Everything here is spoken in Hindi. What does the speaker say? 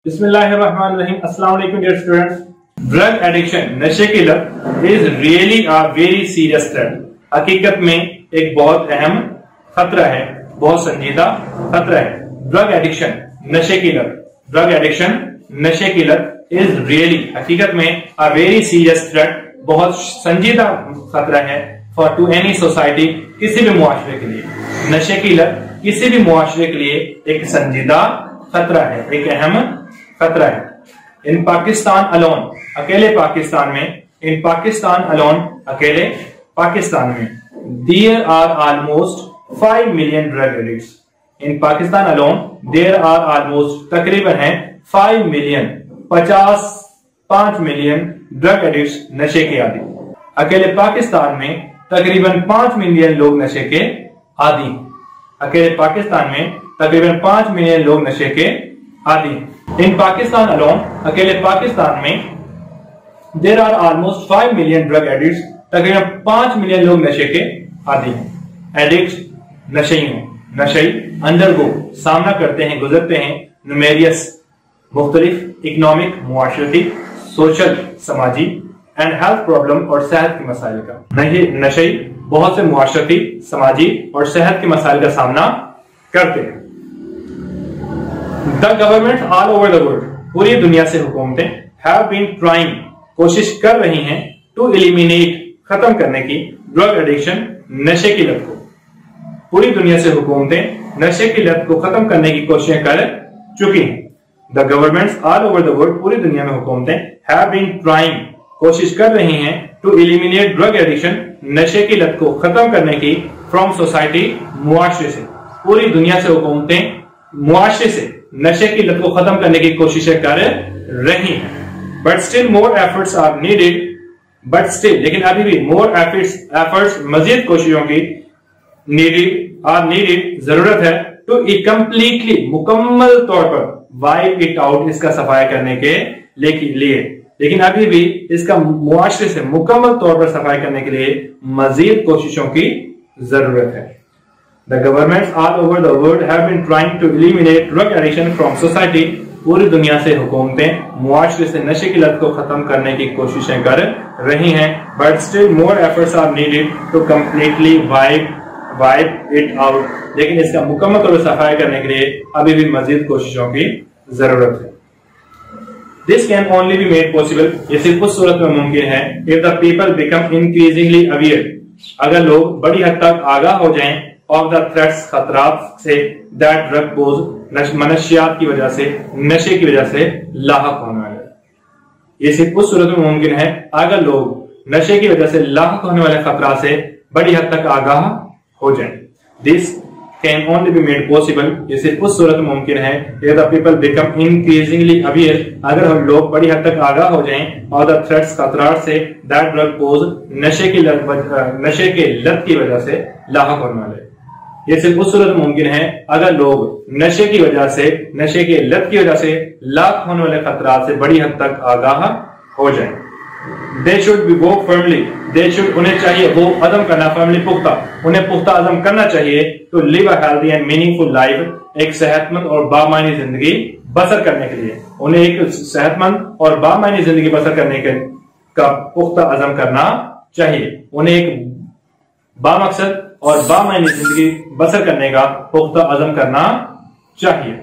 बिस्मिल्लाहिर्रहमानिर्रहीम। अस्सलाम वालेकुम डियर स्टूडेंट्स। ड्रग एडिक्शन, नशे की लत is really a very serious threat. हकीकत में एक बहुत अहम खतरा है, बहुत संजीदा खतरा है। ड्रग एडिक्शन, नशे की लत, ड्रग एडिक्शन, नशे की लत इज रियली, हकीकत में अ वेरी सीरियस थ्रेट, बहुत संजीदा खतरा है फॉर टू एनी सोसाइटी, किसी भी मुआशरे के लिए। नशे की लत किसी भी मुआशरे के लिए एक संजीदा खतरा है, एक अहम खतरा है। इन पाकिस्तान अलोन, अकेले पाकिस्तान में, इन पाकिस्तान अलोन, अकेले पाकिस्तान में, there are almost 5 million drug addicts. In Pakistan alone there are almost, तकरीबन है 5 मिलियन, 5 मिलियन ड्रग एडिक्ट्स, नशे के आदी। अकेले पाकिस्तान में तकरीबन 5 मिलियन लोग नशे के आदी। अकेले पाकिस्तान में तकरीबन 5 मिलियन लोग नशे के आदि। इन पाकिस्तान अलोन, अकेले पाकिस्तान में, there are almost 5 million drug addicts, तकरीबन 5 मिलियन लोग नशे के आदि। एडिक्ट, नशेइयों, नशेई अंडरगो, सामना करते हैं, गुजरते हैं न्यूमेरियस, मुख्तलिफ इकोनॉमिक, मुआशरती, सोशल, समाजी एंड हेल्थ प्रॉब्लम और सेहत के मसाइल का। नशेई बहुत से मुआशरती, समाजी और सेहत के मसाइल का सामना करते हैं। The government all over the world, पूरी दुनिया से हुकूमतें, हैव बीन ट्राइंग, कोशिश कर रही हैं, टू एलिमिनेट, खत्म करने की, ड्रग एडिक्शन, नशे की लत को। पूरी दुनिया से हुकूमतें नशे की लत को खत्म करने की कोशिशें कर चुकी हैं। The governments all over the world, पूरी दुनिया में हुकूमतें, हैव बीन ट्राइंग, कोशिश कर रही हैं, टू एलिमिनेट ड्रग एडिक्शन, नशे की लत को खत्म करने की, फ्रॉम सोसाइटी, मुआशरे से। पूरी दुनिया से हुकूमतें मुआशरे से नशे की लत को खत्म करने की कोशिशें कर रही हैं। But still more efforts are needed, but still, लेकिन अभी भी, मोर एफर्ट्स, मजीद कोशिशों की, नीडेड, जरूरत है, टू कंप्लीटली, मुकम्मल तौर पर, वाइप इट आउट, इसका सफाया करने के लिए, लेकिन अभी भी इसका मुआशरे से मुकम्मल तौर पर सफाई करने के लिए मजीद कोशिशों की जरूरत है। The governments all over the world have been trying to eliminate drug addiction from society. पूरी दुनिया से हुकूमतें मुआशरे से नशे की लत को खत्म करने की कोशिशें कर रही हैं, but still more efforts are needed to completely wipe it out. लेकिन इसका मुकम्मल तौर पर सफाई करने के लिए अभी भी मजीद कोशिशों की जरूरत है। This can only be made possible, ये सिर्फ उस सूरत में मुमकिन है, if the people become increasingly aware, अगर लोग बड़ी हद तक आगाह हो जाएं ऑफ द थ्रेट्स, खतरात से, दैट ड्रग पोज, मनशियात की वजह से, नशे की वजह से लाहक होने वाले। ये सिर्फ उस सूरत में मुमकिन है अगर लोग नशे की वजह से लाहक होने वाले खतरात से बड़ी हद तक आगाह हो जाएं। This can only be made possible, ये सिर्फ उस सूरत में मुमकिन है if the people become increasingly aware, अगर हम लोग बड़ी हद तक आगाह हो जाएं और द थ्रेट्स, खतरात से, दैट ड्रग पोज, नशे के लत की वजह से लाहक होने वाले। ये सिर्फ उस सूरत में मुमकिन है अगर लोग नशे की वजह से, नशे के लत की वजह से लाख होने वाले खतरात से बड़ी हद तक आगाह हो जाएं। दे शुड बी वो फर्मली, दे शुड, उन्हें चाहिए, वो अज़म करना, फर्मली, पुख्ता, उन्हें पुख्ता अज़म करना चाहिए, to live a healthy and meaningful life, एक सेहतमंद और बामानी जिंदगी बसर करने के लिए, उन्हें एक सेहतमंद और बामानी जिंदगी बसर करने का पुख्ता अज़म करना चाहिए, उन्हें एक बामकसद और बामानी जिंदगी बसर करने का पुख्ता अज़म करना चाहिए।